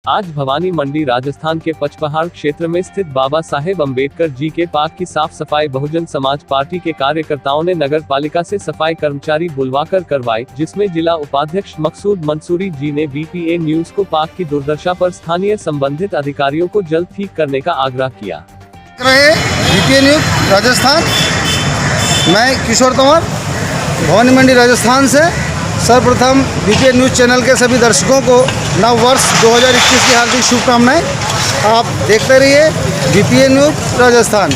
आज भवानी मंडी राजस्थान के पचपहाड़ क्षेत्र में स्थित बाबा साहेब अम्बेडकर जी के पार्क की साफ सफाई बहुजन समाज पार्टी के कार्यकर्ताओं ने नगर पालिका से सफाई कर्मचारी बुलवाकर करवाई, जिसमें जिला उपाध्यक्ष मकसूद मंसूरी जी ने BPA न्यूज को पार्क की दुर्दशा पर स्थानीय संबंधित अधिकारियों को जल्द ठीक करने का आग्रह किया। BPA न्यूज राजस्थान, मैं किशोर तंवर भवानी मंडी राजस्थान से। सर्वप्रथम BPA न्यूज़ चैनल के सभी दर्शकों को नव वर्ष 2021 की हार्दिक शुभकामनाएं। आप देखते रहिए BPA न्यूज़ राजस्थान।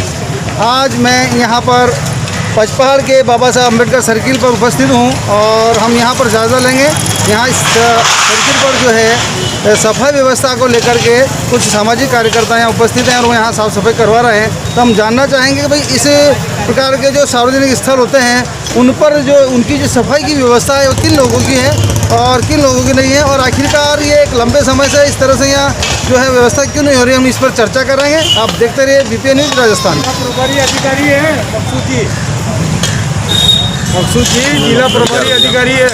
आज मैं यहाँ पर पचपहाड़ के बाबा साहब अम्बेडकर सर्किल पर उपस्थित हूँ और हम यहाँ पर जायज़ा लेंगे। यहाँ इस सर्किल पर जो है सफाई व्यवस्था को लेकर के कुछ सामाजिक कार्यकर्ता यहाँ उपस्थित हैं और वो यहाँ साफ़ सफाई करवा रहे हैं। तो हम जानना चाहेंगे कि भाई इस प्रकार के जो सार्वजनिक स्थल होते हैं उन पर जो उनकी जो सफाई की व्यवस्था है वो किन लोगों की है और किन लोगों की नहीं है, और आखिरकार ये एक लंबे समय से इस तरह से यहाँ जो है व्यवस्था क्यों नहीं हो रही है, हम इस पर चर्चा करेंगे। आप देखते रहिए BPA न्यूज़ राजस्थान। प्रभारी अधिकारी है मकसूद जी, जिला प्रभारी अधिकारी है।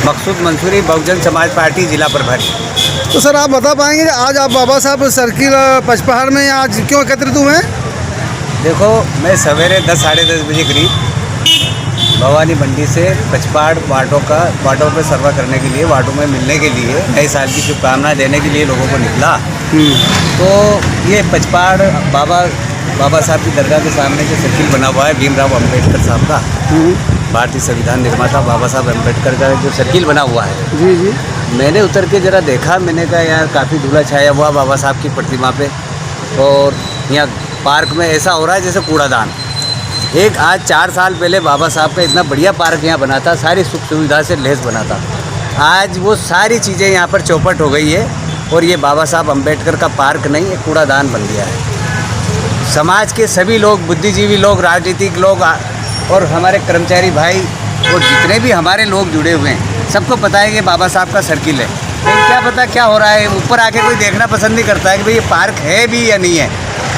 मकसूद मंसूरी बहुजन समाज पार्टी जिला प्रभारी। तो सर आप बता पाएंगे आज आप बाबा साहब सर्किल पचपहाड़ में आज क्यों एकत्रित हुए हैं? देखो, मैं सवेरे 10 साढ़े 10 बजे करीब भवानी मंडी से पचपहाड़ वार्डों पर सर्वे करने के लिए, वार्डों में मिलने के लिए, नए साल की शुभकामनाएं देने के लिए लोगों को निकला। तो ये पचपहाड़ बाबा साहब की दरगाह के सामने जो सर्किल बना हुआ है भीमराव अम्बेडकर साहब का, भारतीय संविधान निर्माता बाबा साहब अम्बेडकर का जो सर्किल बना हुआ है, जी, मैंने उतर के ज़रा देखा। मैंने कहा यार काफ़ी धूला छाया हुआ बाबा साहब की प्रतिमा पे, और यहाँ पार्क में ऐसा हो रहा है जैसे कूड़ादान। एक आज 4 साल पहले बाबा साहब का इतना बढ़िया पार्क यहाँ बना था, सारी सुख सुविधा से लैस बना था। आज वो सारी चीज़ें यहाँ पर चौपट हो गई है और ये बाबा साहब अम्बेडकर का पार्क नहीं, ये कूड़ादान बन गया है। समाज के सभी लोग, बुद्धिजीवी लोग, राजनीतिक लोग और हमारे कर्मचारी भाई और जितने भी हमारे लोग जुड़े हुए हैं, सबको पता है कि बाबा साहब का सर्किल है। लेकिन क्या पता क्या हो रहा है, ऊपर आके कोई देखना पसंद नहीं करता है कि भाई ये पार्क है भी या नहीं है।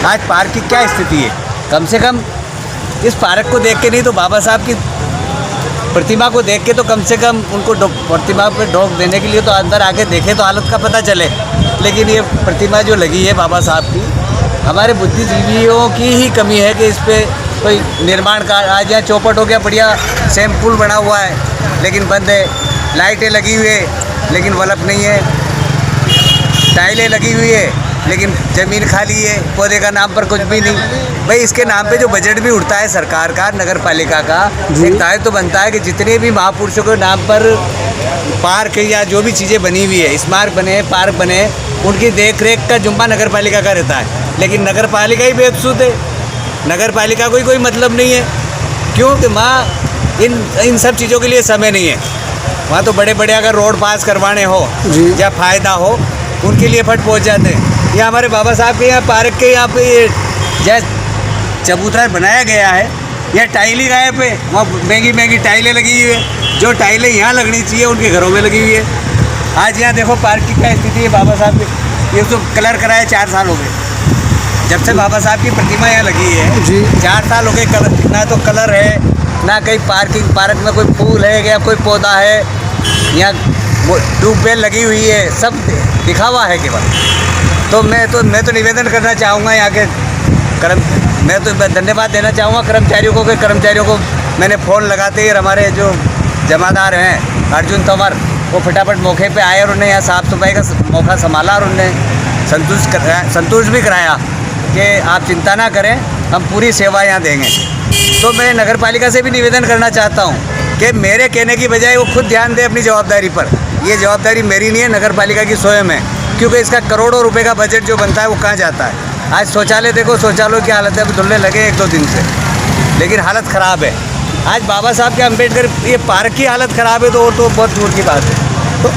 आज पार्क की क्या स्थिति है? कम से कम इस पार्क को देख के नहीं तो बाबा साहब की प्रतिमा को देख के तो कम से कम उनको प्रतिमा पे ढोक देने के लिए तो अंदर आके देखे तो हालत का पता चले। लेकिन ये प्रतिमा जो लगी है बाबा साहब की, हमारे बुद्धिजीवियों की ही कमी है कि इस पर कोई निर्माण का। आज यहाँ चौपट हो गया, बढ़िया सेम पुल बना हुआ है लेकिन बंद है, लाइटें लगी हुई है लेकिन बल्ब नहीं है, टाइलें लगी हुई है लेकिन ज़मीन खाली है, पौधे का नाम पर कुछ भी नहीं। भाई इसके नाम पे जो बजट भी उठता है सरकार का, नगर पालिका का, एक दायित्व तो बनता है कि जितने भी महापुरुषों के नाम पर पार्क या जो भी चीज़ें बनी हुई है, स्मारक बने, पार्क बने, उनकी देख रेख का जुम्मा नगर पालिका का रहता है। लेकिन नगर पालिका ही बेबसूत है, नगर पालिका को कोई मतलब नहीं है। क्योंकि वहाँ इन सब चीज़ों के लिए समय नहीं है। वहाँ तो बड़े बड़े अगर रोड पास करवाने हो या फ़ायदा हो उनके लिए फट पहुँच जाते हैं। ये हमारे बाबा साहब के यहाँ पार्क के यहाँ पे ये जैसे चबूतरा बनाया गया है, यह टाइलें गायब है, वहाँ महंगी टाइलें लगी हुई है। जो टाइलें यहाँ लगनी चाहिए उनके घरों में लगी हुई है। आज यहाँ देखो पार्क की क्या स्थिति है बाबा साहब की। ये तो कलर कराए 4 साल हो गए जब से बाबा साहब की प्रतिमा यहाँ लगी है जी। 4 साल हो गए, ना तो कलर है, ना कहीं पार्क में कोई फूल है या कोई पौधा है। यहाँ ट्यूबवेल लगी हुई है, सब दिखावा है केवल। तो मैं तो निवेदन करना चाहूँगा यहाँ के मैं तो धन्यवाद देना चाहूँगा कर्मचारियों को मैंने फ़ोन लगाते ही हमारे जो जमादार हैं अर्जुन तंवर, वो फटाफट मौके पे आए और उन्हें यहाँ साफ़ सफाई का मौका संभाला और उन्हें संतुष्ट भी कराया कि आप चिंता ना करें, हम पूरी सेवा यहाँ देंगे। तो मैं नगर पालिका से भी निवेदन करना चाहता हूँ कि मेरे कहने की बजाय वो खुद ध्यान दें अपनी जवाबदारी पर। ये जवाबदारी मेरी नहीं है, नगर पालिका की स्वयं है, क्योंकि इसका करोड़ों रुपए का बजट जो बनता है वो कहाँ जाता है। आज शौचालय देखो, शौचालयों की हालत है, अभी धुलने लगे 1-2 दिन से, लेकिन हालत ख़राब है। आज बाबा साहब के अम्बेडकर ये पार्क की हालत ख़राब है तो वो तो बहुत दूर की बात है। तो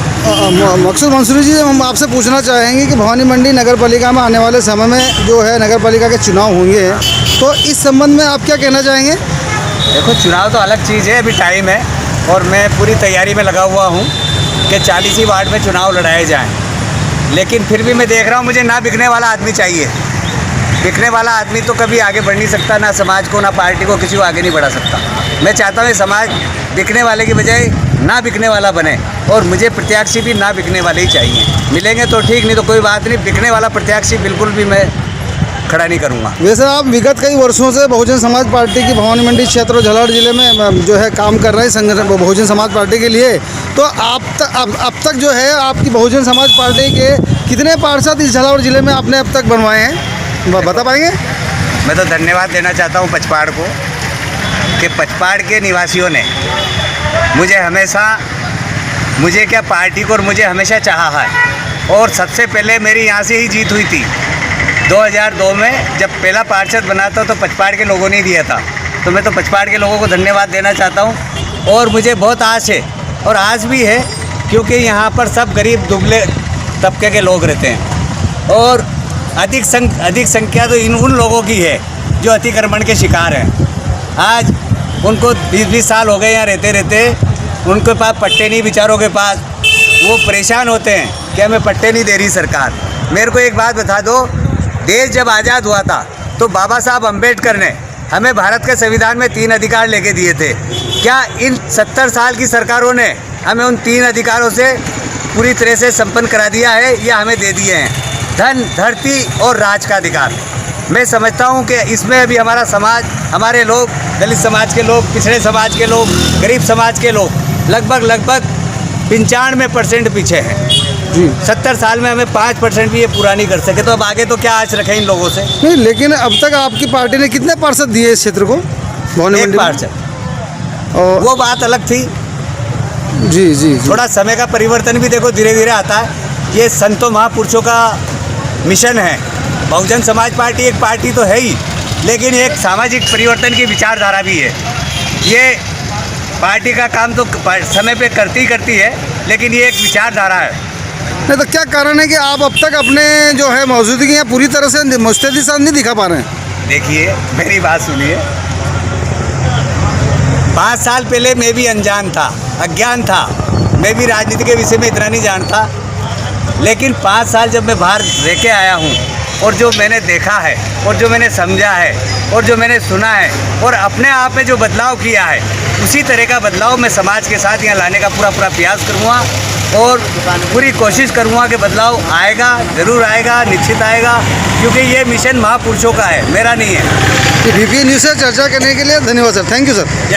मकसूद मंसूरी जी, हम आपसे पूछना चाहेंगे कि भवानी मंडी नगर पालिका में आने वाले समय में जो है नगर पालिका के चुनाव होंगे, तो इस संबंध में आप क्या कहना चाहेंगे? देखो, चुनाव तो अलग चीज़ है, अभी टाइम है और मैं पूरी तैयारी में लगा हुआ हूँ कि 40 ही वार्ड में चुनाव लड़ाए जाएँ। लेकिन फिर भी मैं देख रहा हूँ, मुझे ना बिकने वाला आदमी चाहिए। बिकने वाला आदमी तो कभी आगे बढ़ नहीं सकता, ना समाज को, ना पार्टी को, किसी को आगे नहीं बढ़ा सकता। मैं चाहता हूँ समाज बिकने वाले की बजाय ना बिकने वाला बने, और मुझे प्रत्याशी भी ना बिकने वाले ही चाहिए। मिलेंगे तो ठीक, नहीं तो कोई बात नहीं। बिकने वाला प्रत्याशी बिल्कुल भी मैं खड़ा नहीं करूँगा। वैसे आप विगत कई वर्षों से बहुजन समाज पार्टी की भवानी मंडी क्षेत्र और झलाड़ जिले में जो है काम कर रहे हैं संगठन बहुजन समाज पार्टी के लिए, तो अब तक जो है आपकी बहुजन समाज पार्टी के कितने पार्षद इस झलाड़ जिले में आपने अब तक बनवाए हैं, बता पाएंगे? मैं तो धन्यवाद देना चाहता हूँ पचपाड़ को, कि पचपाड़ के निवासियों ने मुझे क्या पार्टी को और मुझे हमेशा चाहा है। और सबसे पहले मेरी यहाँ से ही जीत हुई थी 2002 में, जब पहला पार्षद बना था तो पचपाड़ के लोगों ने दिया था। तो मैं तो पचपाड़ के लोगों को धन्यवाद देना चाहता हूँ। और मुझे बहुत आस है, और आस भी है, क्योंकि यहाँ पर सब गरीब दुबले तबके के लोग रहते हैं, और अधिक संख्या तो उन लोगों की है जो अतिक्रमण के शिकार हैं। आज उनको 20-20 साल हो गए यहाँ रहते, उनके पास पट्टे नहीं, बेचारों के पास, वो परेशान होते हैं कि हमें पट्टे नहीं दे रही सरकार। मेरे को एक बात बता दो, देश जब आज़ाद हुआ था तो बाबा साहब अम्बेडकर ने हमें भारत के संविधान में 3 अधिकार लेके दिए थे। क्या इन 70 साल की सरकारों ने हमें उन 3 अधिकारों से पूरी तरह से संपन्न करा दिया है, या हमें दे दिए हैं? धन, धरती और राज का अधिकार। मैं समझता हूँ कि इसमें अभी हमारा समाज, हमारे लोग, दलित समाज के लोग, पिछड़े समाज के लोग, गरीब समाज के लोग लगभग 95% पीछे हैं जी। 70 साल में हमें 5% भी ये पूरा नहीं कर सके, तो अब आगे तो क्या आश रखें इन लोगों से? नहीं, लेकिन अब तक आपकी पार्टी ने कितने पार्षद दिए इस क्षेत्र को? एक पार्षद। और वो बात अलग थी। जी। थोड़ा समय का परिवर्तन भी देखो धीरे धीरे आता है। ये संतों महापुरुषों का मिशन है। बहुजन समाज पार्टी एक पार्टी तो है ही, लेकिन एक सामाजिक परिवर्तन की विचारधारा भी है। ये पार्टी का काम तो समय पे करती है, लेकिन ये एक विचारधारा है। नहीं तो क्या कारण है कि आप अब तक अपने जो है मौजूदगी यहाँ पूरी तरह से मुस्तैदी साथ नहीं दिखा पा रहे हैं? देखिए, मेरी बात सुनिए। 5 साल पहले मैं भी अनजान था, अज्ञान था, मैं भी राजनीति के विषय में इतना नहीं जानता। लेकिन 5 साल जब मैं बाहर रह के आया हूँ, और जो मैंने देखा है, और जो मैंने समझा है, और जो मैंने सुना है, और अपने आप में जो बदलाव किया है, उसी तरह का बदलाव मैं समाज के साथ यहाँ लाने का पूरा प्रयास करूँगा, और पूरी कोशिश करूँगा कि बदलाव आएगा, ज़रूर आएगा, निश्चित आएगा, क्योंकि ये मिशन महापुरुषों का है, मेरा नहीं है। VPN न्यूज़ से चर्चा करने के लिए धन्यवाद सर। Thank you sir.